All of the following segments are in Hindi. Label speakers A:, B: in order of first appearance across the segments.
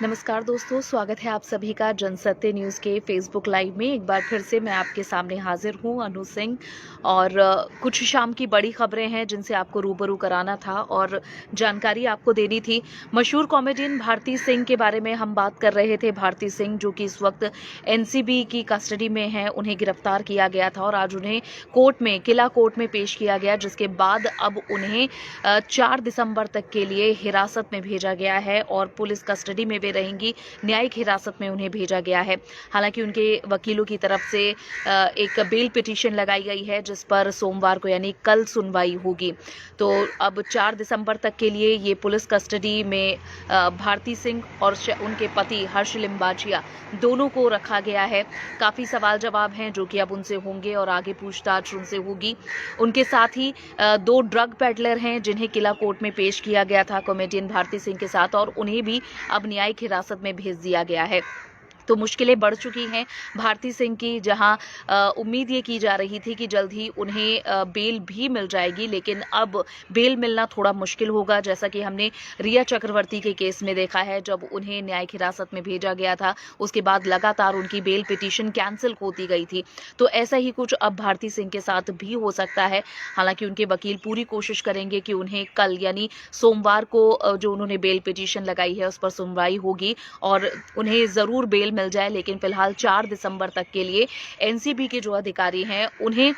A: नमस्कार दोस्तों, स्वागत है आप सभी का जनसत्य न्यूज़ के फेसबुक लाइव में। एक बार फिर से मैं आपके सामने हाजिर हूं, अनु सिंह। और कुछ शाम की बड़ी खबरें हैं जिनसे आपको रूबरू कराना था और जानकारी आपको देनी थी। मशहूर कॉमेडियन भारती सिंह के बारे में हम बात कर रहे थे। भारती सिंह जो कि इस वक्त एनसीबी की कस्टडी में हैं, उन्हें गिरफ्तार किया गया था और आज उन्हें किला कोर्ट में पेश किया गया, जिसके बाद अब उन्हें 4 दिसंबर तक के लिए हिरासत में भेजा गया है और पुलिस कस्टडी में रहेंगी। न्यायिक हिरासत में उन्हें भेजा गया है। हालांकि उनके वकीलों की तरफ से एक बेल पिटीशन लगाई गई है, जिस पर सोमवार को यानी कल सुनवाई होगी। तो अब 4 दिसंबर तक के लिए ये पुलिस कस्टडी में भारती सिंह और उनके पति हर्ष लिम्बाचिया दोनों को रखा गया है। काफी सवाल जवाब हैं जो कि अब उनसे होंगे और आगे पूछताछ उनसे होगी। उनके साथ ही 2 ड्रग पेडलर हैं जिन्हें किला कोर्ट में पेश किया गया था कॉमेडियन भारती सिंह के साथ, और उन्हें भी अब न्यायिक हिरासत में भेज दिया गया है। तो मुश्किलें बढ़ चुकी हैं भारती सिंह की, जहां उम्मीद ये की जा रही थी कि जल्द ही उन्हें बेल भी मिल जाएगी, लेकिन अब बेल मिलना थोड़ा मुश्किल होगा। जैसा कि हमने रिया चक्रवर्ती के केस में देखा है, जब उन्हें न्यायिक हिरासत में भेजा गया था उसके बाद लगातार उनकी बेल पिटीशन कैंसिल होती गई थी। तो ऐसा ही कुछ अब भारती सिंह के साथ भी हो सकता है। हालांकि उनके वकील पूरी कोशिश करेंगे कि उन्हें कल यानी सोमवार को जो उन्होंने बेल पिटीशन लगाई है उस पर सुनवाई होगी और उन्हें जरूर बेल मिल जाए। लेकिन फिलहाल 4 दिसंबर तक के लिए एनसीबी के जो अधिकारी हैं उन्हें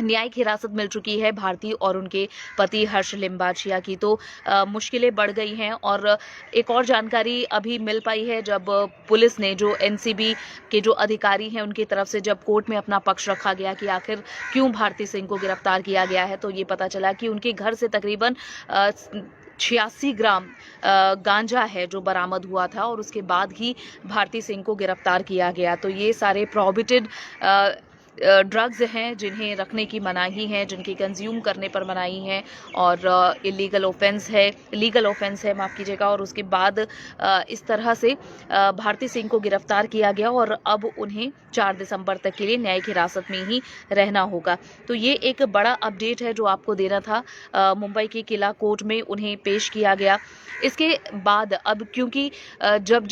A: न्यायिक हिरासत मिल चुकी है भारती और उनके पति हर्ष लिम्बाचिया की। तो मुश्किलें बढ़ गई हैं। और एक और जानकारी अभी मिल पाई है, जब पुलिस ने जो एनसीबी के जो अधिकारी हैं उनकी तरफ से जब कोर्ट में अपना पक्ष रखा गया कि आखिर क्यों भारती सिंह को गिरफ्तार किया गया है, तो ये पता चला कि उनके घर से तकरीबन 86 ग्राम गांजा है जो बरामद हुआ था और उसके बाद ही भारती सिंह को गिरफ्तार किया गया। तो ये सारे प्रोहिबिटेड ड्रग्स हैं जिन्हें रखने की मनाही है, जिनकी कंज्यूम करने पर मनाही है और लीगल ऑफेंस है, माफ़ कीजिएगा। और उसके बाद इस तरह से भारती सिंह को गिरफ्तार किया गया और अब उन्हें 4 दिसंबर तक के लिए न्यायिक हिरासत में ही रहना होगा। तो ये एक बड़ा अपडेट है जो आपको देना था। मुंबई के किला कोर्ट में उन्हें पेश किया गया। इसके बाद अब क्योंकि जब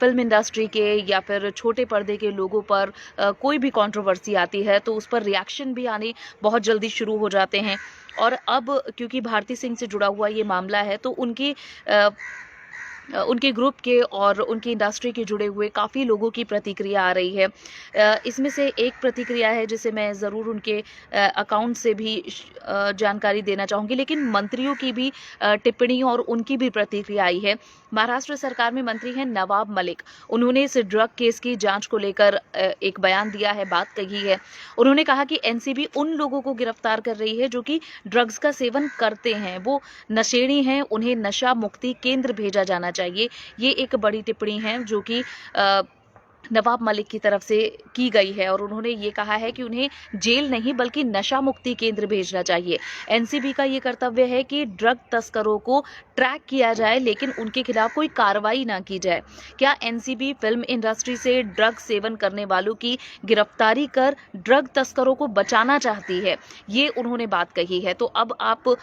A: फिल्म इंडस्ट्री के या फिर छोटे पर्दे के लोगों पर कोई भी कंट्रोवर्सी आती है तो उस पर रिएक्शन भी आने बहुत जल्दी शुरू हो जाते हैं। और अब क्योंकि भारती सिंह से जुड़ा हुआ ये मामला है तो उनके ग्रुप के और उनकी इंडस्ट्री के जुड़े हुए काफ़ी लोगों की प्रतिक्रिया आ रही है। इसमें से एक प्रतिक्रिया है जिसे मैं ज़रूर उनके अकाउंट से भी जानकारी देना चाहूँगी, लेकिन मंत्रियों की भी टिप्पणी और उनकी भी प्रतिक्रिया आई है। महाराष्ट्र सरकार में मंत्री हैं नवाब मलिक। उन्होंने इस ड्रग केस की जांच को लेकर एक बयान दिया है, बात कही है। उन्होंने कहा कि एनसीबी उन लोगों को गिरफ्तार कर रही है जो कि ड्रग्स का सेवन करते हैं, वो नशेड़ी हैं, उन्हें नशा मुक्ति केंद्र भेजा जाना चाहिए। ये एक बड़ी टिप्पणी है जो कि नवाब मलिक की तरफ से की गई है और उन्होंने ये कहा है कि उन्हें जेल नहीं बल्कि नशा मुक्ति केंद्र भेजना चाहिए। एनसीबी का ये कर्तव्य है कि ड्रग तस्करों को ट्रैक किया जाए, लेकिन उनके खिलाफ कोई कार्रवाई ना की जाए। क्या एनसीबी फिल्म इंडस्ट्री से ड्रग सेवन करने वालों की गिरफ्तारी कर ड्रग तस्करों को बचाना चाहती है? ये उन्होंने बात कही है। तो अब आप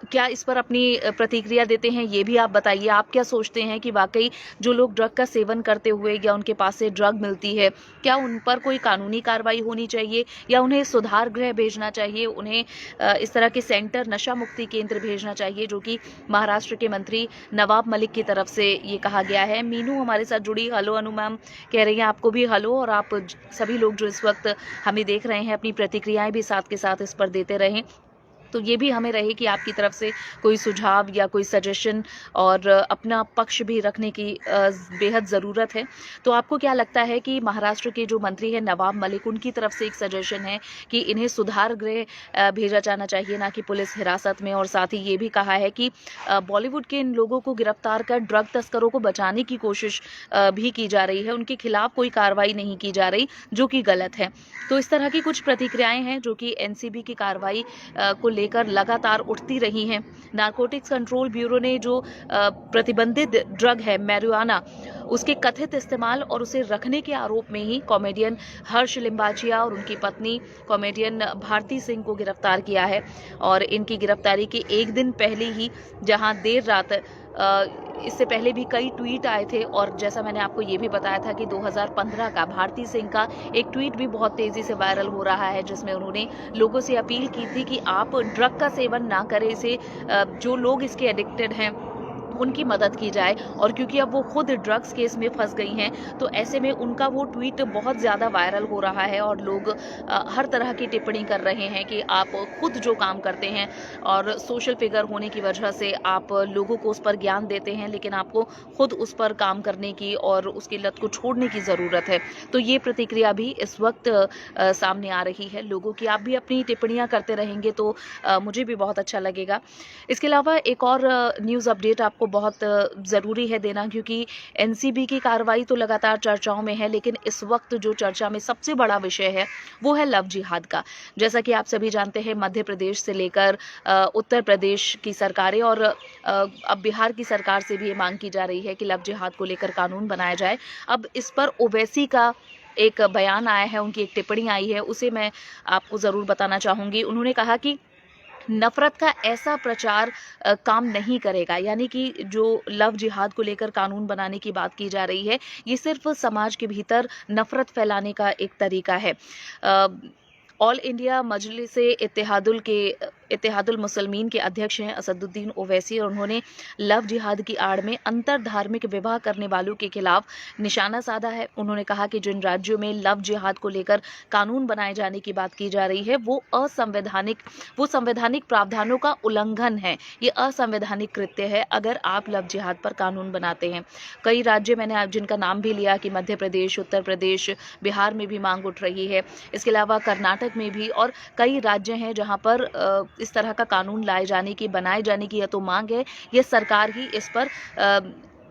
A: क्या इस पर अपनी प्रतिक्रिया देते हैं, ये भी आप बताइए। आप क्या सोचते हैं कि वाकई जो लोग ड्रग का सेवन करते हुए या उनके पास से ड्रग मिलती है, क्या उन पर कोई कानूनी कार्रवाई होनी चाहिए या उन्हें सुधार गृह भेजना चाहिए, उन्हें इस तरह के सेंटर नशा मुक्ति केंद्र भेजना चाहिए, जो कि महाराष्ट्र के मंत्री नवाब मलिक की तरफ से ये कहा गया है। मीनू हमारे साथ जुड़ी। हेलो अनु मैम कह रही हैं, आपको भी हेलो। और आप सभी लोग जो इस वक्त हमें देख रहे हैं अपनी प्रतिक्रियाएं भी साथ के साथ इस पर देते रहें। तो ये भी हमें रहे कि आपकी तरफ से कोई सुझाव या कोई सजेशन और अपना पक्ष भी रखने की बेहद ज़रूरत है। तो आपको क्या लगता है कि महाराष्ट्र के जो मंत्री हैं नवाब मलिक, उनकी तरफ से एक सजेशन है कि इन्हें सुधार गृह भेजा जाना चाहिए, ना कि पुलिस हिरासत में। और साथ ही ये भी कहा है कि बॉलीवुड के इन लोगों को गिरफ्तार कर ड्रग तस्करों को बचाने की कोशिश भी की जा रही है, उनके खिलाफ कोई कार्रवाई नहीं की जा रही, जो कि गलत है। तो इस तरह की कुछ प्रतिक्रियाएं हैं जो कि एनसीबी की कार्रवाई को लेकर लगातार उठती रही हैं। नारकोटिक्स कंट्रोल ब्यूरो ने जो प्रतिबंधित ड्रग है मैरिजुआना, उसके कथित इस्तेमाल और उसे रखने के आरोप में ही कॉमेडियन हर्ष लिम्बाचिया और उनकी पत्नी कॉमेडियन भारती सिंह को गिरफ्तार किया है। और इनकी गिरफ्तारी के एक दिन पहले ही, जहां देर रात इससे पहले भी कई ट्वीट आए थे और जैसा मैंने आपको ये भी बताया था कि 2015 का भारती सिंह का एक ट्वीट भी बहुत तेज़ी से वायरल हो रहा है, जिसमें उन्होंने लोगों से अपील की थी कि आप ड्रग का सेवन ना करें, इसे जो लोग इसके एडिक्टेड हैं उनकी मदद की जाए। और क्योंकि अब वो खुद ड्रग्स केस में फंस गई हैं, तो ऐसे में उनका वो ट्वीट बहुत ज़्यादा वायरल हो रहा है और लोग हर तरह की टिप्पणी कर रहे हैं कि आप खुद जो काम करते हैं और सोशल फिगर होने की वजह से आप लोगों को उस पर ज्ञान देते हैं, लेकिन आपको खुद उस पर काम करने की और उसकी लत को छोड़ने की ज़रूरत है। तो ये प्रतिक्रिया भी इस वक्त सामने आ रही है लोगों की। आप भी अपनी टिप्पणियाँ करते रहेंगे तो मुझे भी बहुत अच्छा लगेगा। इसके अलावा एक और न्यूज़ अपडेट आपको बहुत ज़रूरी है देना, क्योंकि एनसीबी की कार्रवाई तो लगातार चर्चाओं में है, लेकिन इस वक्त जो चर्चा में सबसे बड़ा विषय है वो है लव जिहाद का। जैसा कि आप सभी जानते हैं, मध्य प्रदेश से लेकर उत्तर प्रदेश की सरकारें और अब बिहार की सरकार से भी ये मांग की जा रही है कि लव जिहाद को लेकर कानून बनाया जाए। अब इस पर ओवैसी का एक बयान आया है, उनकी एक टिप्पणी आई है, उसे मैं आपको ज़रूर बताना चाहूँगी। उन्होंने कहा कि नफ़रत का ऐसा प्रचार काम नहीं करेगा, यानी कि जो लव जिहाद को लेकर कानून बनाने की बात की जा रही है, ये सिर्फ समाज के भीतर नफ़रत फैलाने का एक तरीका है। ऑल इंडिया मजलिस-ए इत्तेहादुल मुसलमीन के अध्यक्ष हैं असदुद्दीन ओवैसी, और उन्होंने लव जिहाद की आड़ में अंतर धार्मिक विवाह करने वालों के खिलाफ निशाना साधा है। उन्होंने कहा कि जिन राज्यों में लव जिहाद को लेकर कानून बनाए जाने की बात की जा रही है वो संवैधानिक प्रावधानों का उल्लंघन है। ये असंवैधानिक कृत्य है अगर आप लव जिहाद पर कानून बनाते हैं। कई राज्य मैंने आप जिनका नाम भी लिया कि मध्य प्रदेश, उत्तर प्रदेश, बिहार में भी मांग उठ रही है। इसके अलावा कर्नाटक में भी और कई राज्य हैं जहां पर इस तरह का कानून बनाए जाने की या तो मांग है, या सरकार ही इस पर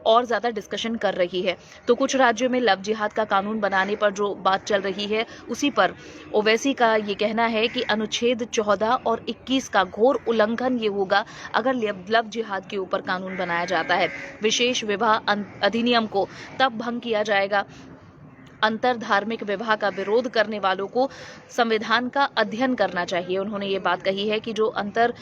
A: और ज़्यादा डिस्कशन कर रही है। तो कुछ राज्यों में लव जिहाद का कानून बनाने पर जो बात चल रही है, उसी पर ओवैसी का ये कहना है कि अनुच्छेद 14 और 21 का घोर उल्लंघन ये होगा अगर लव जिहाद के ऊपर कानून बनाया जाता है। विशेष विवाह अधिनियम को तब भंग किया जाएगा। अंतर धार्मिक विवाह का विरोध करने वालों को संविधान का अध्ययन करना चाहिए। उन्होंने ये बात कही है कि जो अंतर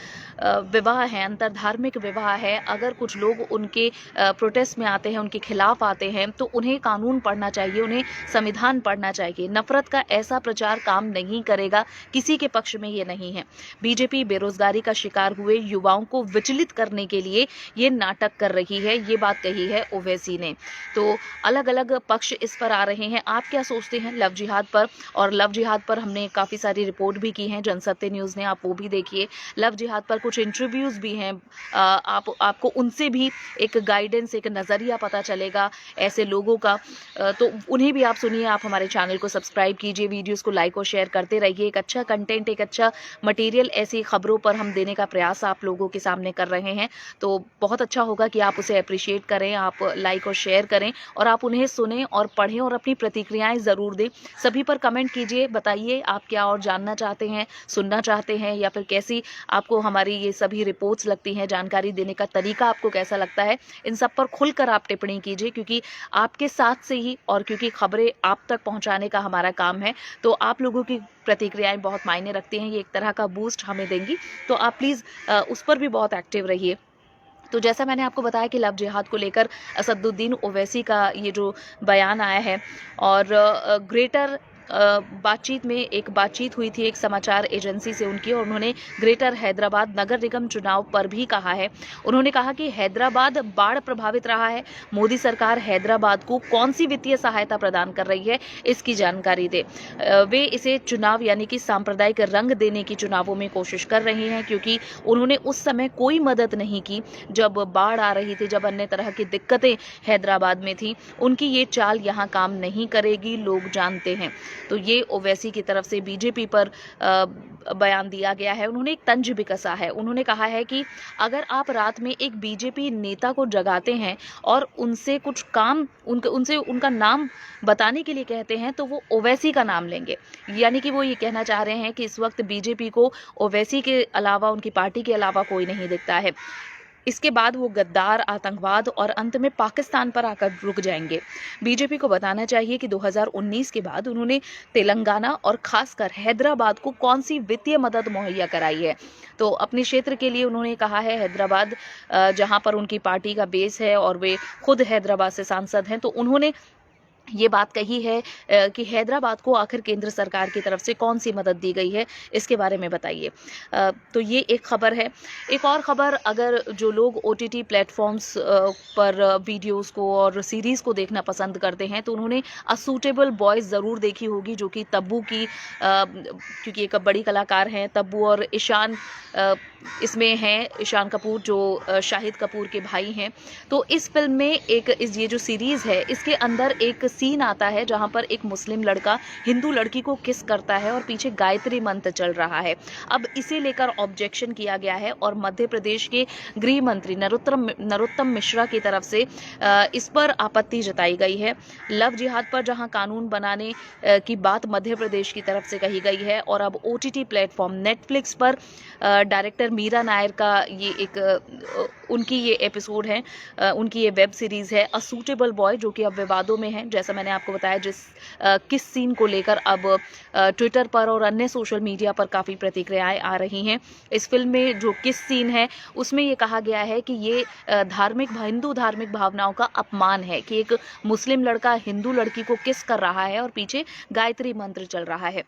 A: धार्मिक विवाह है, अगर कुछ लोग उनके प्रोटेस्ट में आते हैं, उनके खिलाफ आते हैं, तो उन्हें कानून पढ़ना चाहिए, उन्हें संविधान पढ़ना चाहिए। नफरत का ऐसा प्रचार काम नहीं करेगा, किसी के पक्ष में ये नहीं है। बीजेपी बेरोजगारी का शिकार हुए युवाओं को विचलित करने के लिए ये नाटक कर रही है, ये बात कही है ओवैसी ने। तो अलग अलग पक्ष इस पर आ रहे हैं। आप क्या सोचते हैं लव जिहाद पर? और लव जिहाद पर हमने काफ़ी सारी रिपोर्ट भी की हैं जनसत्य न्यूज़ ने, आप वो भी देखिए। लव जिहाद पर कुछ इंटरव्यूज़ भी हैं, आपको उनसे भी एक गाइडेंस, एक नज़रिया पता चलेगा ऐसे लोगों का। तो उन्हें भी आप सुनिए। आप हमारे चैनल को सब्सक्राइब कीजिए, वीडियोज़ को लाइक और शेयर करते रहिए। एक अच्छा कंटेंट, एक अच्छा मटीरियल ऐसी खबरों पर हम देने का प्रयास आप लोगों के सामने कर रहे हैं। तो बहुत अच्छा होगा कि आप उसे अप्रिशिएट करें, आप लाइक और शेयर करें, और आप उन्हें सुनें और पढ़ें और अपनी प्रतिक्रियाएं ज़रूर दें। सभी पर कमेंट कीजिए, बताइए आप क्या और जानना चाहते हैं, सुनना चाहते हैं, या फिर कैसी आपको हमारी ये सभी रिपोर्ट्स लगती हैं, जानकारी देने का तरीका आपको कैसा लगता है। इन सब पर खुलकर आप टिप्पणी कीजिए, क्योंकि आपके साथ से ही, और क्योंकि खबरें आप तक पहुंचाने का हमारा काम है, तो आप लोगों की प्रतिक्रियाएं बहुत मायने रखती हैं। ये एक तरह का बूस्ट हमें देंगी, तो आप प्लीज़ उस पर भी बहुत एक्टिव रहिए। तो जैसा मैंने आपको बताया कि लव जिहाद को लेकर असदुद्दीन ओवैसी का ये जो बयान आया है, और ग्रेटर बातचीत में एक बातचीत हुई थी एक समाचार एजेंसी से उनकी, और उन्होंने ग्रेटर हैदराबाद नगर निगम चुनाव पर भी कहा है। उन्होंने कहा कि हैदराबाद बाढ़ प्रभावित रहा है, मोदी सरकार हैदराबाद को कौन सी वित्तीय सहायता प्रदान कर रही है, इसकी जानकारी दे। वे इसे चुनाव यानी कि सांप्रदायिक रंग देने की चुनावों में कोशिश कर रहे हैं, क्योंकि उन्होंने उस समय कोई मदद नहीं की जब बाढ़ आ रही थी, जब अन्य तरह की दिक्कतें हैदराबाद में थी। उनकी ये चाल यहाँ काम नहीं करेगी, लोग जानते हैं। तो ये ओवैसी की तरफ से बीजेपी पर बयान दिया गया है। उन्होंने एक तंज भी कसा है। उन्होंने कहा है कि अगर आप रात में एक बीजेपी नेता को जगाते हैं और उनसे कुछ काम, उनसे उनका नाम बताने के लिए कहते हैं, तो वो ओवैसी का नाम लेंगे। यानी कि वो ये कहना चाह रहे हैं कि इस वक्त बीजेपी को ओवैसी के अलावा, उनकी पार्टी के अलावा कोई नहीं दिखता है। इसके बाद वो गद्दार, आतंकवाद और अंत में पाकिस्तान पर आकर रुक जाएंगे। बीजेपी को बताना चाहिए कि 2019 के बाद उन्होंने तेलंगाना और खासकर हैदराबाद को कौन सी वित्तीय मदद मुहैया कराई है। तो अपने क्षेत्र के लिए उन्होंने कहा है हैदराबाद, जहां पर उनकी पार्टी का बेस है और वे खुद हैदराबाद से सांसद हैं, तो उन्होंने ये बात कही है कि हैदराबाद को आखिर केंद्र सरकार की तरफ से कौन सी मदद दी गई है, इसके बारे में बताइए। तो ये एक खबर है। एक और खबर, अगर जो लोग OTT प्लेटफॉर्म्स पर वीडियोस को और सीरीज़ को देखना पसंद करते हैं, तो उन्होंने अ सूटेबल बॉय ज़रूर देखी होगी, जो कि तब्बू की, क्योंकि एक बड़ी कलाकार हैं तब्बू और ईशान इसमें हैं, ईशान कपूर जो शाहिद कपूर के भाई हैं। तो इस फिल्म में ये जो सीरीज़ है, इसके अंदर एक सीन आता है जहां पर एक मुस्लिम लड़का हिंदू लड़की को किस करता है और पीछे गायत्री मंत्र चल रहा है। अब इसे लेकर ऑब्जेक्शन किया गया है और मध्य प्रदेश के गृह मंत्री नरोत्तम मिश्रा की तरफ से इस पर आपत्ति जताई गई है। लव जिहाद पर जहां कानून बनाने की बात मध्य प्रदेश की तरफ से कही गई है, और अब OTT प्लेटफॉर्म नेटफ्लिक्स पर डायरेक्टर मीरा नायर का उनकी ये एपिसोड है, उनकी ये वेब सीरीज़ है अ सूटेबल बॉय, जो कि अब विवादों में है। जैसा मैंने आपको बताया, किस सीन को लेकर अब ट्विटर पर और अन्य सोशल मीडिया पर काफ़ी प्रतिक्रियाएं आ रही हैं। इस फिल्म में जो किस सीन है, उसमें ये कहा गया है कि ये हिंदू धार्मिक भावनाओं का अपमान है कि एक मुस्लिम लड़का हिंदू लड़की को किस कर रहा है और पीछे गायत्री मंत्र चल रहा है।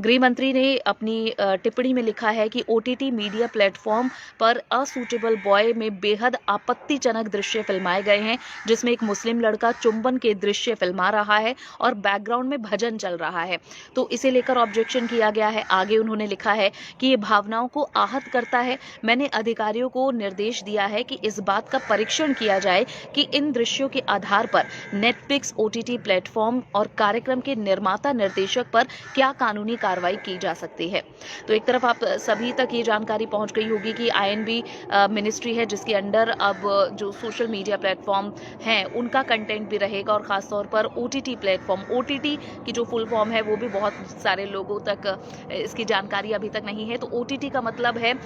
A: गृह मंत्री ने अपनी टिप्पणी में लिखा है कि OTT मीडिया प्लेटफॉर्म पर अ सूटेबल बॉय में बेहद आपत्तिजनक दृश्य फिल्माए गए हैं, जिसमें एक मुस्लिम लड़का चुंबन के दृश्य फिल्मा रहा है और बैकग्राउंड में भजन चल रहा है। तो इसे लेकर ऑब्जेक्शन किया गया है। आगे उन्होंने लिखा है कि ये भावनाओं को आहत करता है। मैंने अधिकारियों को निर्देश दिया है कि इस बात का परीक्षण किया जाए कि इन दृश्यों के आधार पर नेटफ्लिक्स OTT प्लेटफॉर्म और कार्यक्रम के निर्माता निर्देशक पर क्या कानूनी कार्रवाई की जा सकती है। तो एक तरफ आप सभी तक ये जानकारी पहुंच गई होगी कि INB मिनिस्ट्री है, जिसके अंडर अब जो सोशल मीडिया प्लेटफॉर्म हैं उनका कंटेंट भी रहेगा, और ख़ासतौर पर OTT प्लेटफॉर्म, OTT की जो फुल फॉर्म है वो भी बहुत सारे लोगों तक इसकी जानकारी अभी तक नहीं है। तो OTT का मतलब है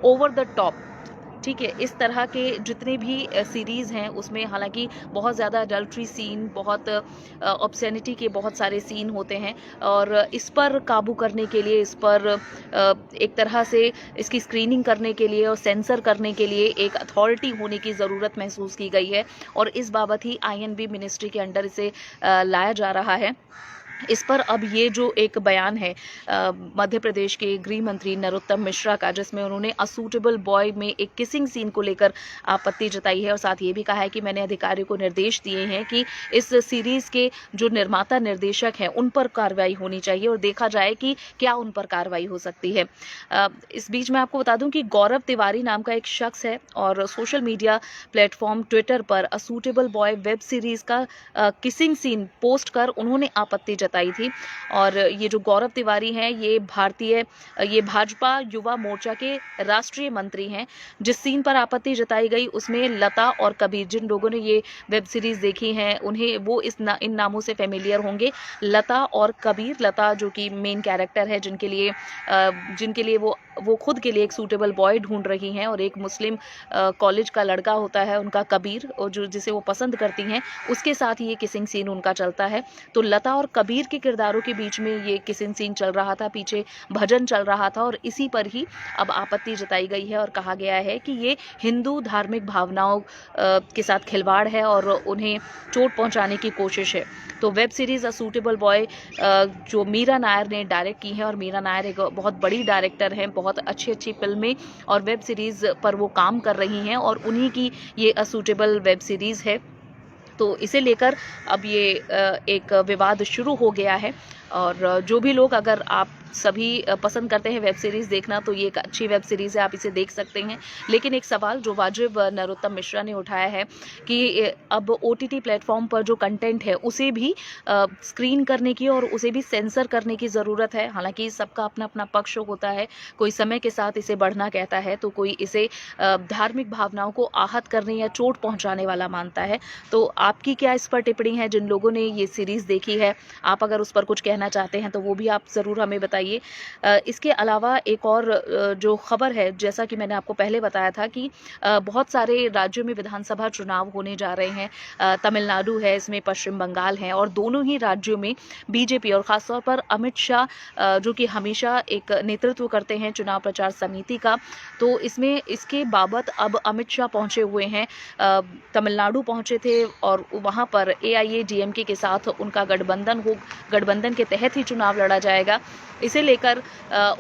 A: ओवर द टॉप, ठीक है। इस तरह के जितने भी सीरीज़ हैं उसमें हालांकि बहुत ज़्यादा अडल्ट्री सीन, बहुत ऑब्सैनिटी के बहुत सारे सीन होते हैं, और इस पर काबू करने के लिए, इस पर एक तरह से इसकी स्क्रीनिंग करने के लिए और सेंसर करने के लिए एक अथॉरिटी होने की ज़रूरत महसूस की गई है, और इस बाबत ही INB मिनिस्ट्री के अंडर इसे लाया जा रहा है। इस पर अब ये जो एक बयान है मध्य प्रदेश के गृह मंत्री नरोत्तम मिश्रा का, जिसमें उन्होंने अ सूटेबल बॉय में एक किसिंग सीन को लेकर आपत्ति जताई है, और साथ ये भी कहा है कि मैंने अधिकारियों को निर्देश दिए हैं कि इस सीरीज़ के जो निर्माता निर्देशक हैं उन पर कार्रवाई होनी चाहिए और देखा जाए कि क्या उन पर कार्रवाई हो सकती है। इस बीच मैं आपको बता दूं कि गौरव तिवारी नाम का एक शख्स है, और सोशल मीडिया प्लेटफॉर्म ट्विटर पर a suitable boy web series का किसिंग सीन पोस्ट कर उन्होंने आपत्ति जताई थी। और ये जो गौरव तिवारी हैं, ये भाजपा युवा मोर्चा के राष्ट्रीय मंत्री हैं। जिस सीन पर आपत्ति जताई गई उसमें लता और कबीर, जिन लोगों ने ये वेब सीरीज देखी हैं उन्हें वो इन नामों से फेमिलियर होंगे। लता और कबीर, लता जो कि मेन कैरेक्टर है, जिनके लिए वो खुद के लिए एक सूटेबल बॉय ढूंढ रही हैं, और एक मुस्लिम कॉलेज का लड़का होता है उनका कबीर, और जिसे वो पसंद करती हैं, उसके साथ ये किसिंग सीन उनका चलता है। तो लता और कबीर के किरदारों के बीच में ये किसिंग सीन चल रहा था, पीछे भजन चल रहा था, और इसी पर ही अब आपत्ति जताई गई है और कहा गया है कि ये हिंदू धार्मिक भावनाओं के साथ खिलवाड़ है और उन्हें चोट पहुंचाने की कोशिश है। तो web series a suitable boy जो मीरा नायर ने डायरेक्ट की है, और मीरा नायर एक बहुत बड़ी डायरेक्टर हैं, बहुत अच्छी फिल्में और वेब सीरीज़ पर वो काम कर रही हैं, और उन्हीं की ये अ सूटेबल वेब सीरीज़ है। तो इसे लेकर अब ये एक विवाद शुरू हो गया है, और जो भी लोग, अगर आप सभी पसंद करते हैं वेब सीरीज़ देखना, तो ये एक अच्छी वेब सीरीज़ है, आप इसे देख सकते हैं। लेकिन एक सवाल जो वाजिब नरोत्तम मिश्रा ने उठाया है कि अब OTT प्लेटफॉर्म पर जो कंटेंट है उसे भी स्क्रीन करने की और उसे भी सेंसर करने की ज़रूरत है। हालांकि सबका अपना अपना पक्ष होता है, कोई समय के साथ इसे बढ़ना कहता है, तो कोई इसे धार्मिक भावनाओं को आहत करने या चोट पहुँचाने वाला मानता है। तो आपकी क्या इस पर टिप्पणी है? जिन लोगों ने ये सीरीज़ देखी है, आप अगर उस पर कुछ कहना चाहते हैं तो वो भी आप ज़रूर हमें बताइए। बताइए। इसके अलावा एक और जो खबर है, जैसा कि मैंने आपको पहले बताया था कि बहुत सारे राज्यों में विधानसभा चुनाव होने जा रहे हैं। तमिलनाडु है, इसमें पश्चिम बंगाल है, और दोनों ही राज्यों में बीजेपी और खासतौर पर अमित शाह जो कि हमेशा एक नेतृत्व करते हैं चुनाव प्रचार समिति का, तो इसमें इसके बाबत अब अमित शाह पहुंचे हुए हैं। तमिलनाडु पहुंचे थे और वहां पर एआईएडीएमके के साथ उनका गठबंधन के तहत ही चुनाव लड़ा जाएगा, इसे लेकर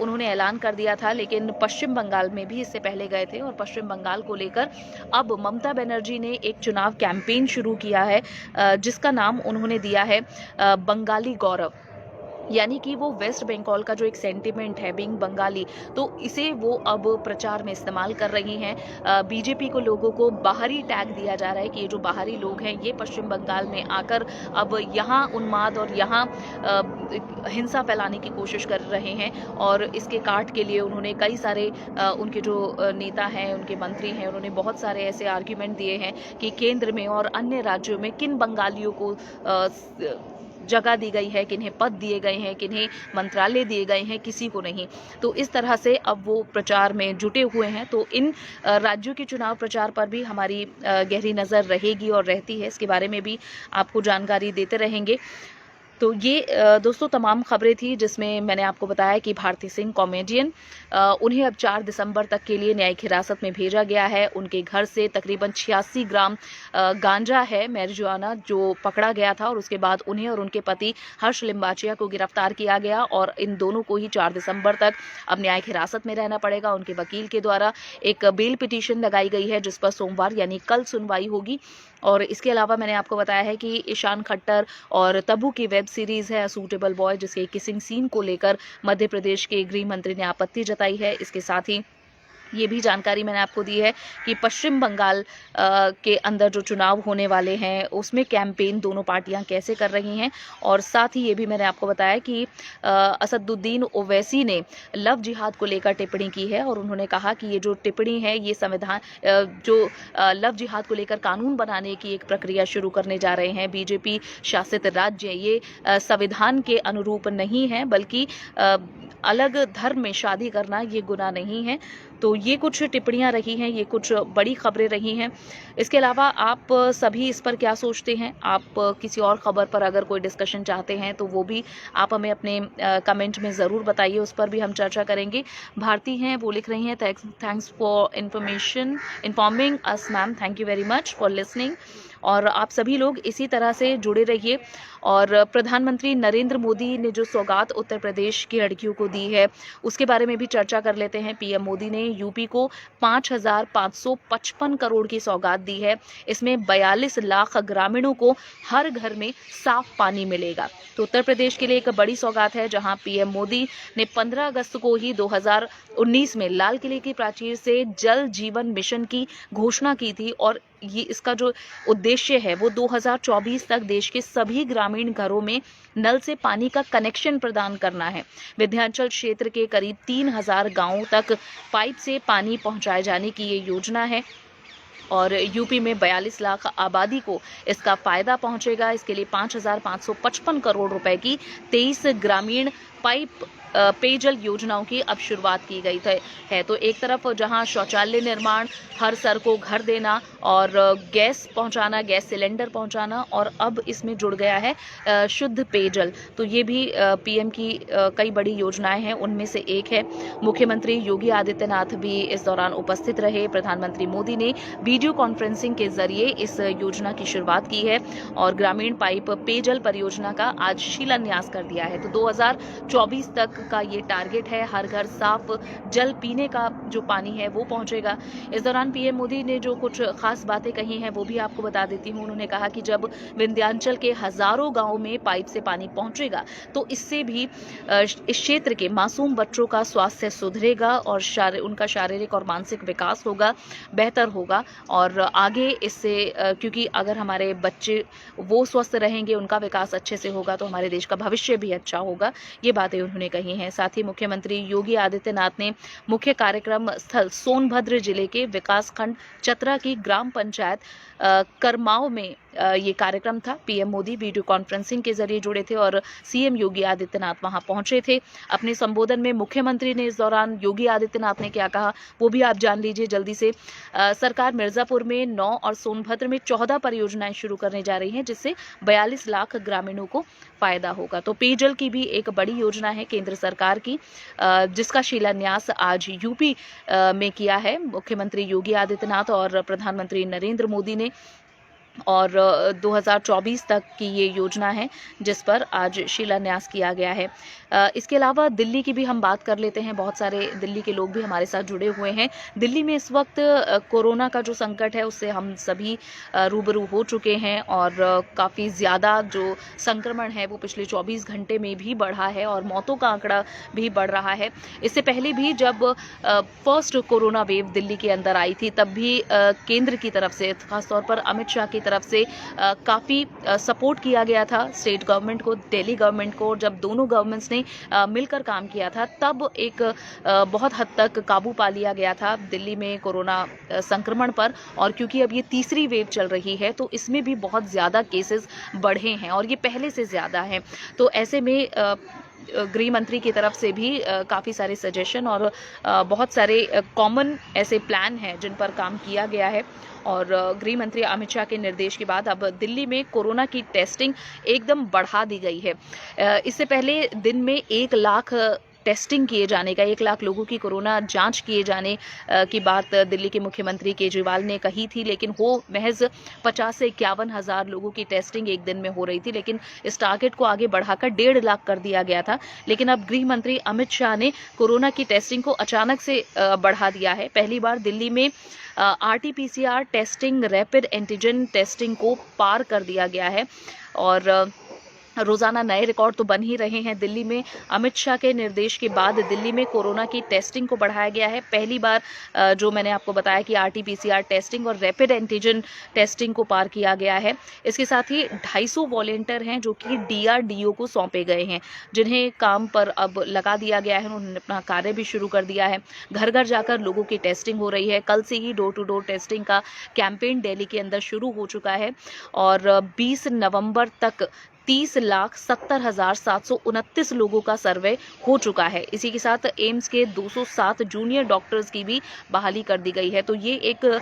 A: उन्होंने ऐलान कर दिया था। लेकिन पश्चिम बंगाल में भी इससे पहले गए थे और पश्चिम बंगाल को लेकर अब ममता बनर्जी ने एक चुनाव कैंपेन शुरू किया है, जिसका नाम उन्होंने दिया है बंगाली गौरव। यानी कि वो वेस्ट बंगाल का जो एक सेंटिमेंट है बीइंग बंगाली, तो इसे वो अब प्रचार में इस्तेमाल कर रही हैं। बीजेपी को लोगों को बाहरी टैग दिया जा रहा है कि ये जो बाहरी लोग हैं ये पश्चिम बंगाल में आकर अब यहाँ उन्माद और यहाँ हिंसा फैलाने की कोशिश कर रहे हैं, और इसके काट के लिए उन्होंने कई सारे उनके जो नेता हैं, उनके मंत्री हैं, उन्होंने बहुत सारे ऐसे आर्ग्यूमेंट दिए हैं कि केंद्र में और अन्य राज्यों में किन बंगालियों को जगह दी गई है, किन्हें पद दिए गए हैं, किन्हें मंत्रालय दिए गए हैं, किसी को नहीं। तो इस तरह से अब वो प्रचार में जुटे हुए हैं। तो इन राज्यों के चुनाव प्रचार पर भी हमारी गहरी नज़र रहेगी और रहती है, इसके बारे में भी आपको जानकारी देते रहेंगे। तो ये दोस्तों तमाम खबरें थी जिसमें मैंने आपको बताया कि भारती सिंह कॉमेडियन, उन्हें अब 4 दिसंबर तक के लिए न्यायिक हिरासत में भेजा गया है। उनके घर से तकरीबन 86 ग्राम गांजा है, मैरिजुआना, जो पकड़ा गया था, और उसके बाद उन्हें और उनके पति हर्ष लिम्बाचिया को गिरफ्तार किया गया, और इन दोनों को ही 4 दिसंबर तक अब न्यायिक हिरासत में रहना पड़ेगा। उनके वकील के द्वारा एक बेल पिटीशन लगाई गई है जिस पर सोमवार यानी कल सुनवाई होगी। और इसके अलावा मैंने आपको बताया है कि ईशान खट्टर और तब्बू की वेब सीरीज़ है सूटेबल बॉय, जिसके किसिंग सीन को लेकर मध्य प्रदेश के गृह मंत्री ने आपत्ति जताई है। इसके साथ ही ये भी जानकारी मैंने आपको दी है कि पश्चिम बंगाल के अंदर जो चुनाव होने वाले हैं उसमें कैंपेन दोनों पार्टियां कैसे कर रही हैं, और साथ ही ये भी मैंने आपको बताया कि असदुद्दीन ओवैसी ने लव जिहाद को लेकर टिप्पणी की है, और उन्होंने कहा कि ये जो टिप्पणी है ये संविधान जो लव जिहाद को लेकर कानून बनाने की एक प्रक्रिया शुरू करने जा रहे हैं बीजेपी शासित राज्य, ये संविधान के अनुरूप नहीं है, बल्कि अलग धर्म में शादी करना ये गुनाह नहीं है। तो ये कुछ टिप्पणियां रही हैं, ये कुछ बड़ी खबरें रही हैं। इसके अलावा आप सभी इस पर क्या सोचते हैं? आप किसी और खबर पर अगर कोई डिस्कशन चाहते हैं तो वो भी आप हमें अपने कमेंट में ज़रूर बताइए, उस पर भी हम चर्चा करेंगे। भारती हैं, वो लिख रही हैं, thanks for informing us ma'am, thank you very much for listening. और आप सभी लोग इसी तरह से जुड़े रहिए। और प्रधानमंत्री नरेंद्र मोदी ने जो सौगात उत्तर प्रदेश की लड़कियों को दी है उसके बारे में भी चर्चा कर लेते हैं। पीएम मोदी ने यूपी को 5,555 करोड़ की सौगात दी है। इसमें 42 लाख ग्रामीणों को हर घर में साफ पानी मिलेगा। तो उत्तर प्रदेश के लिए एक बड़ी सौगात है, जहां पीएम मोदी ने 15 अगस्त को ही 2019 में लाल किले की प्राचीर से जल जीवन मिशन की घोषणा की थी, और ये इसका जो उद्देश्य है वो 2024 तक देश के सभी ग्रामीण घरों में नल से पानी का कनेक्शन प्रदान करना है। विंध्याचल क्षेत्र के करीब 3,000 गांवों तक पाइप से पानी पहुंचाए जाने की ये योजना है, और यूपी में 42 लाख आबादी को इसका फायदा पहुंचेगा। इसके लिए 5,555 करोड़ रुपए की 23 ग्रामीण पाइप पेयजल योजनाओं की अब शुरुआत की गई है। तो एक तरफ जहां शौचालय निर्माण, हर सर को घर देना और गैस पहुंचाना, गैस सिलेंडर पहुंचाना, और अब इसमें जुड़ गया है शुद्ध पेयजल। तो ये भी पीएम की कई बड़ी योजनाएं हैं, उनमें से एक है। मुख्यमंत्री योगी आदित्यनाथ भी इस दौरान उपस्थित रहे। प्रधानमंत्री मोदी ने वीडियो कॉन्फ्रेंसिंग के जरिए इस योजना की शुरुआत की है और ग्रामीण पाइप पेयजल परियोजना का आज शिलान्यास कर दिया है। तो 2024 तक का ये टारगेट है, हर घर साफ जल पीने का जो पानी है वो पहुंचेगा। इस दौरान पीएम मोदी ने जो कुछ खास बातें कही हैं वो भी आपको बता देती हूं। उन्होंने कहा कि जब विंध्याचल के हजारों गांवों में पाइप से पानी पहुंचेगा तो इससे भी इस क्षेत्र के मासूम बच्चों का स्वास्थ्य सुधरेगा और उनका शारीरिक और मानसिक विकास होगा, बेहतर होगा। और आगे इससे क्योंकि अगर हमारे बच्चे वो स्वस्थ रहेंगे, उनका विकास अच्छे से होगा, तो हमारे देश का भविष्य भी अच्छा होगा। ये बातें उन्होंने कही हैं। साथ ही मुख्यमंत्री योगी आदित्यनाथ ने मुख्य कार्यक्रम स्थल सोनभद्र जिले के विकास खंड चतरा की ग्राम पंचायत करमाओं में ये कार्यक्रम था। पीएम मोदी वीडियो कॉन्फ्रेंसिंग के जरिए जुड़े थे और सीएम योगी आदित्यनाथ वहां पहुंचे थे। अपने संबोधन में मुख्यमंत्री ने इस दौरान योगी आदित्यनाथ ने क्या कहा वो भी आप जान लीजिए जल्दी से। सरकार मिर्जापुर में 9 और सोनभद्र में 14 परियोजनाएं शुरू करने जा रही हैं, जिससे 42 लाख ग्रामीणों को फायदा होगा। तो पेयजल की भी एक बड़ी योजना है केंद्र सरकार की, जिसका शिलान्यास आज यूपी में किया है मुख्यमंत्री योगी आदित्यनाथ और प्रधानमंत्री नरेंद्र मोदी ने। और 2024 तक की ये योजना है जिस पर आज शिलान्यास किया गया है। इसके अलावा दिल्ली की भी हम बात कर लेते हैं। बहुत सारे दिल्ली के लोग भी हमारे साथ जुड़े हुए हैं। दिल्ली में इस वक्त कोरोना का जो संकट है उससे हम सभी रूबरू हो चुके हैं और काफ़ी ज़्यादा जो संक्रमण है वो पिछले 24 घंटे में भी बढ़ा है और मौतों का आंकड़ा भी बढ़ रहा है। इससे पहले भी जब फर्स्ट कोरोना वेव दिल्ली के अंदर आई थी तब भी केंद्र की तरफ से, खासतौर पर अमित शाह की तरफ से काफ़ी सपोर्ट किया गया था स्टेट गवर्नमेंट को, दिल्ली गवर्नमेंट को। जब दोनों गवर्नमेंट्स ने मिलकर काम किया था तब एक बहुत हद तक काबू पा लिया गया था दिल्ली में कोरोना संक्रमण पर। और क्योंकि अब ये तीसरी वेव चल रही है तो इसमें भी बहुत ज़्यादा केसेस बढ़े हैं और ये पहले से ज़्यादा हैं। तो ऐसे में गृह मंत्री की तरफ से भी काफ़ी सारे सजेशन और बहुत सारे कॉमन ऐसे प्लान हैं जिन पर काम किया गया है। और गृह मंत्री अमित शाह के निर्देश के बाद अब दिल्ली में कोरोना की टेस्टिंग एकदम बढ़ा दी गई है। इससे पहले दिन में 1 लाख टेस्टिंग किए जाने का, 1 लाख लोगों की कोरोना जांच किए जाने की बात दिल्ली के मुख्यमंत्री केजरीवाल ने कही थी, लेकिन वो महज 50 से 51 हज़ार लोगों की टेस्टिंग एक दिन में हो रही थी। लेकिन इस टारगेट को आगे बढ़ाकर 1.5 लाख कर दिया गया था। लेकिन अब गृह मंत्री अमित शाह ने कोरोना की टेस्टिंग को अचानक से बढ़ा दिया है। पहली बार दिल्ली में RT-PCR testing, rapid antigen testing को पार कर दिया गया है और रोजाना नए रिकॉर्ड तो बन ही रहे हैं। दिल्ली में अमित शाह के निर्देश के बाद दिल्ली में कोरोना की टेस्टिंग को बढ़ाया गया है। पहली बार जो मैंने आपको बताया कि RT-PCR टेस्टिंग और रैपिड एंटीजन टेस्टिंग को पार किया गया है। इसके साथ ही 250 वॉलेंटियर हैं जो कि DRDO को सौंपे गए हैं, जिन्हें काम पर अब लगा दिया गया है। उन्होंने अपना कार्य भी शुरू कर दिया है। घर घर जाकर लोगों की टेस्टिंग हो रही है। कल से ही डोर टू डोर टेस्टिंग का कैंपेन दिल्ली के अंदर शुरू हो चुका है और 20 नवंबर तक 30,70,729 लोगों का सर्वे हो चुका है। इसी के साथ एम्स के 207 जूनियर डॉक्टर्स की भी बहाली कर दी गई है। तो ये एक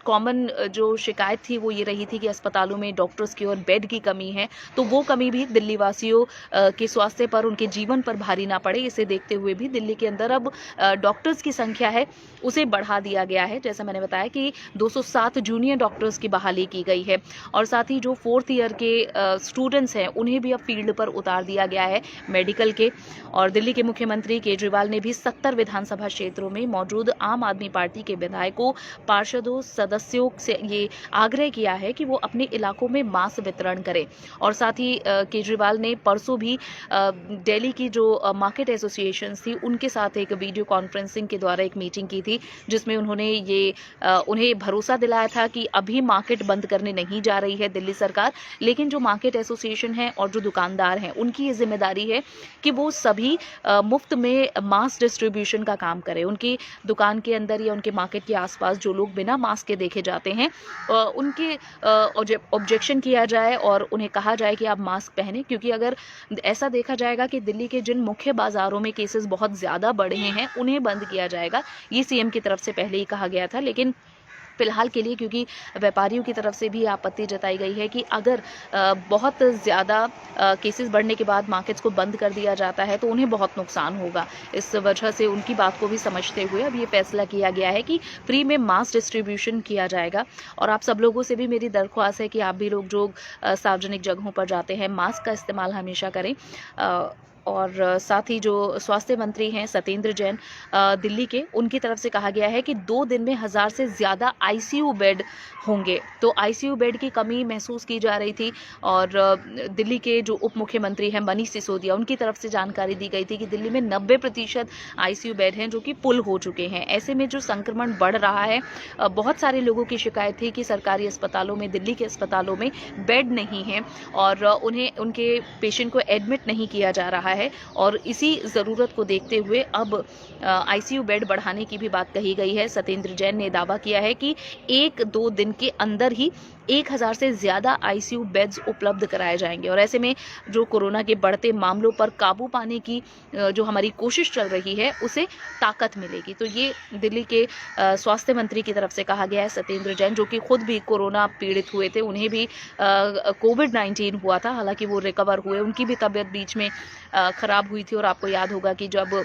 A: कॉमन जो शिकायत थी वो ये रही थी कि अस्पतालों में डॉक्टर्स की और बेड की कमी है, तो वो कमी भी दिल्ली वासियों के स्वास्थ्य पर, उनके जीवन पर भारी ना पड़े, इसे देखते हुए भी दिल्ली के अंदर अब डॉक्टर्स की संख्या है उसे बढ़ा दिया गया है। जैसा मैंने बताया कि 207 जूनियर डॉक्टर्स की बहाली की गई है और साथ ही जो 4th ईयर के स्टूडेंट्स हैं उन्हें भी अब फील्ड पर उतार दिया गया है मेडिकल के। और दिल्ली के मुख्यमंत्री केजरीवाल ने भी 70 विधानसभा क्षेत्रों में मौजूद आम आदमी पार्टी के विधायकों, पार्षदों, सदस्यों से ये आग्रह किया है कि वो अपने इलाकों में मास्क वितरण करें। और साथ ही केजरीवाल ने परसों भी दिल्ली की जो मार्केट एसोसिएशन थी उनके साथ एक वीडियो कॉन्फ्रेंसिंग के द्वारा एक मीटिंग की थी, जिसमें उन्होंने ये उन्हें भरोसा दिलाया था कि अभी मार्केट बंद करने नहीं जा रही है दिल्ली सरकार, लेकिन जो मार्केट एसोसिएशन है और जो दुकानदार हैं उनकी ये जिम्मेदारी है कि वो सभी मुफ्त में मास्क डिस्ट्रीब्यूशन का काम करें। उनकी दुकान के अंदर या उनके मार्केट के आसपास जो लोग बिना मास्क के देखे जाते हैं उनके ऑब्जेक्शन किया जाए और उन्हें कहा जाए कि आप मास्क पहने, क्योंकि अगर ऐसा देखा जाएगा कि दिल्ली के जिन मुख्य बाजारों में केसेस बहुत ज़्यादा बढ़े हैं उन्हें बंद किया जाएगा। ये सीएम की तरफ से पहले ही कहा गया था, लेकिन फिलहाल के लिए क्योंकि व्यापारियों की तरफ से भी आपत्ति जताई गई है कि अगर बहुत ज़्यादा केसेस बढ़ने के बाद मार्केट्स को बंद कर दिया जाता है तो उन्हें बहुत नुकसान होगा। इस वजह से उनकी बात को भी समझते हुए अब ये फैसला किया गया है कि फ्री में मास्क डिस्ट्रीब्यूशन किया जाएगा। और आप सब लोगों से भी मेरी दरख्वास्त है कि आप भी लोग जो सार्वजनिक जगहों पर जाते हैं मास्क का इस्तेमाल हमेशा करें। और साथ ही जो स्वास्थ्य मंत्री हैं सत्येंद्र जैन दिल्ली के, उनकी तरफ से कहा गया है कि 2 दिन में 1000 से ज़्यादा ICU बेड होंगे। तो ICU बेड की कमी महसूस की जा रही थी और दिल्ली के जो उप मुख्यमंत्री हैं मनीष सिसोदिया, उनकी तरफ से जानकारी दी गई थी कि दिल्ली में 90% ICU बेड हैं जो कि फुल हो चुके हैं। ऐसे में जो संक्रमण बढ़ रहा है, बहुत सारे लोगों की शिकायत थी कि सरकारी अस्पतालों में, दिल्ली के अस्पतालों में बेड नहीं है और उन्हें उनके पेशेंट को एडमिट नहीं किया जा रहा है और इसी ज़रूरत को देखते हुए अब आईसीयू बेड बढ़ाने की भी बात कही गई है। सत्येंद्र जैन ने दावा किया है कि 1-2 दिन के अंदर ही 1000 से ज़्यादा आईसीयू बेड्स उपलब्ध कराए जाएंगे और ऐसे में जो कोरोना के बढ़ते मामलों पर काबू पाने की जो हमारी कोशिश चल रही है उसे ताकत मिलेगी। तो ये दिल्ली के स्वास्थ्य मंत्री की तरफ से कहा गया है। सत्येंद्र जैन जो कि खुद भी कोरोना पीड़ित हुए थे, उन्हें भी कोविड-19 हुआ था, हालांकि वो रिकवर हुए, उनकी भी तबीयत बीच में खराब हुई थी और आपको याद होगा कि जब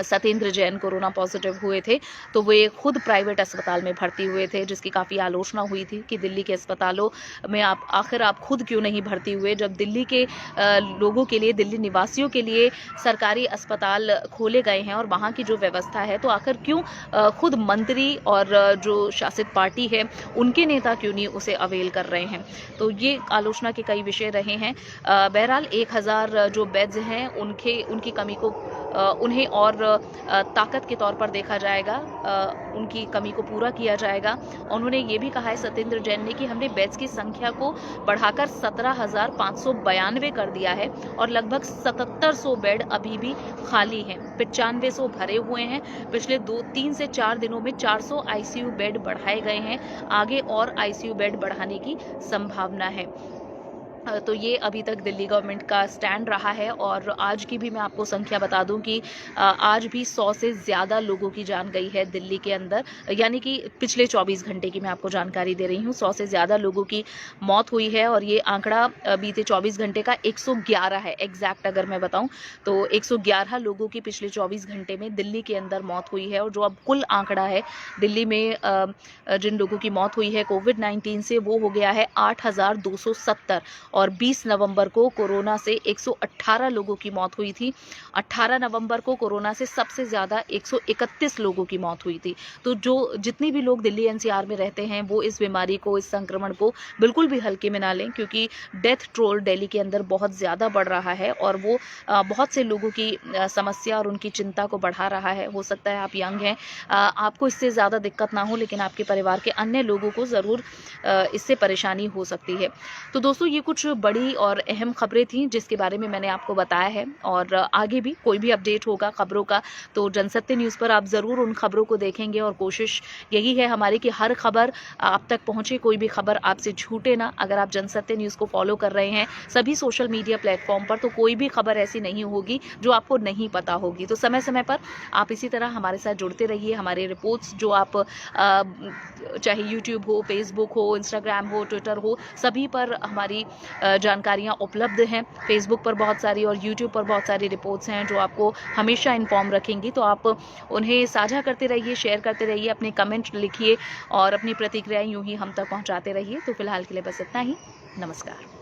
A: सत्येंद्र जैन कोरोना पॉजिटिव हुए थे तो वे खुद प्राइवेट अस्पताल में भर्ती हुए थे, जिसकी काफ़ी आलोचना हुई थी कि दिल्ली के अस्पतालों में आप खुद क्यों नहीं भर्ती हुए, जब दिल्ली के लोगों के लिए, दिल्ली निवासियों के लिए सरकारी अस्पताल खोले गए हैं और वहाँ की जो व्यवस्था है, तो आखिर क्यों खुद मंत्री और जो शासित पार्टी है उनके नेता क्यों नहीं उसे अवेल कर रहे हैं। तो ये आलोचना के कई विषय रहे हैं। बहरहाल 1000 जो बेड्स हैं उनकी कमी को उन्हें और ताकत के तौर पर देखा जाएगा, उनकी कमी को पूरा किया जाएगा। उन्होंने ये भी कहा है सत्येंद्र जैन ने कि हमने बेड्स की संख्या को बढ़ाकर 17,592 कर दिया है और लगभग 7700 बेड अभी भी खाली हैं, 9500 भरे हुए हैं। पिछले 3 से 4 दिनों में 400 आईसीयू बेड बढ़ाए गए हैं, आगे और आईसीयू बेड बढ़ाने की संभावना है। तो ये अभी तक दिल्ली गवर्नमेंट का स्टैंड रहा है और आज की भी मैं आपको संख्या बता दूं कि आज भी 100 से ज़्यादा लोगों की जान गई है दिल्ली के अंदर, यानी कि पिछले 24 घंटे की मैं आपको जानकारी दे रही हूं। 100 से ज़्यादा लोगों की मौत हुई है और ये आंकड़ा बीते 24 घंटे का 111 है। एग्जैक्ट अगर मैं बताऊं तो 111 लोगों की पिछले 24 घंटे में दिल्ली के अंदर मौत हुई है और जो अब कुल आंकड़ा है दिल्ली में जिन लोगों की मौत हुई है कोविड-19 से, वो हो गया है 8,270 और 20 नवंबर को कोरोना से 118 लोगों की मौत हुई थी। 18 नवंबर को कोरोना से सबसे ज़्यादा 131 लोगों की मौत हुई थी। तो जितनी भी लोग दिल्ली एनसीआर में रहते हैं वो इस बीमारी को, इस संक्रमण को बिल्कुल भी हल्के में ना लें, क्योंकि डेथ टोल दिल्ली के अंदर बहुत ज़्यादा बढ़ रहा है और वो बहुत से लोगों की समस्या और उनकी चिंता को बढ़ा रहा है। हो सकता है आप यंग हैं, आपको इससे ज़्यादा दिक्कत ना हो, लेकिन आपके परिवार के अन्य लोगों को ज़रूर इससे परेशानी हो सकती है। तो दोस्तों ये कुछ बड़ी और अहम खबरें थीं जिसके बारे में मैंने आपको बताया है और आगे भी कोई भी अपडेट होगा खबरों का तो जनसत्य न्यूज़ पर आप ज़रूर उन खबरों को देखेंगे और कोशिश यही है हमारी कि हर खबर आप तक पहुंचे, कोई भी खबर आपसे छूटे ना। अगर आप जनसत्य न्यूज़ को फॉलो कर रहे हैं सभी सोशल मीडिया प्लेटफॉर्म पर, तो कोई भी खबर ऐसी नहीं होगी जो आपको नहीं पता होगी। तो समय समय पर आप इसी तरह हमारे साथ जुड़ते रहिए। हमारे रिपोर्ट्स जो आप चाहे यूट्यूब हो, फेसबुक हो, इंस्टाग्राम हो, ट्विटर हो, सभी पर हमारी जानकारियाँ उपलब्ध हैं। फेसबुक पर बहुत सारी और यूट्यूब पर बहुत सारी रिपोर्ट्स हैं जो आपको हमेशा इन्फॉर्म रखेंगी। तो आप उन्हें साझा करते रहिए, शेयर करते रहिए, अपने कमेंट लिखिए और अपनी प्रतिक्रियाएं यूं ही हम तक पहुंचाते रहिए। तो फिलहाल के लिए बस इतना ही। नमस्कार।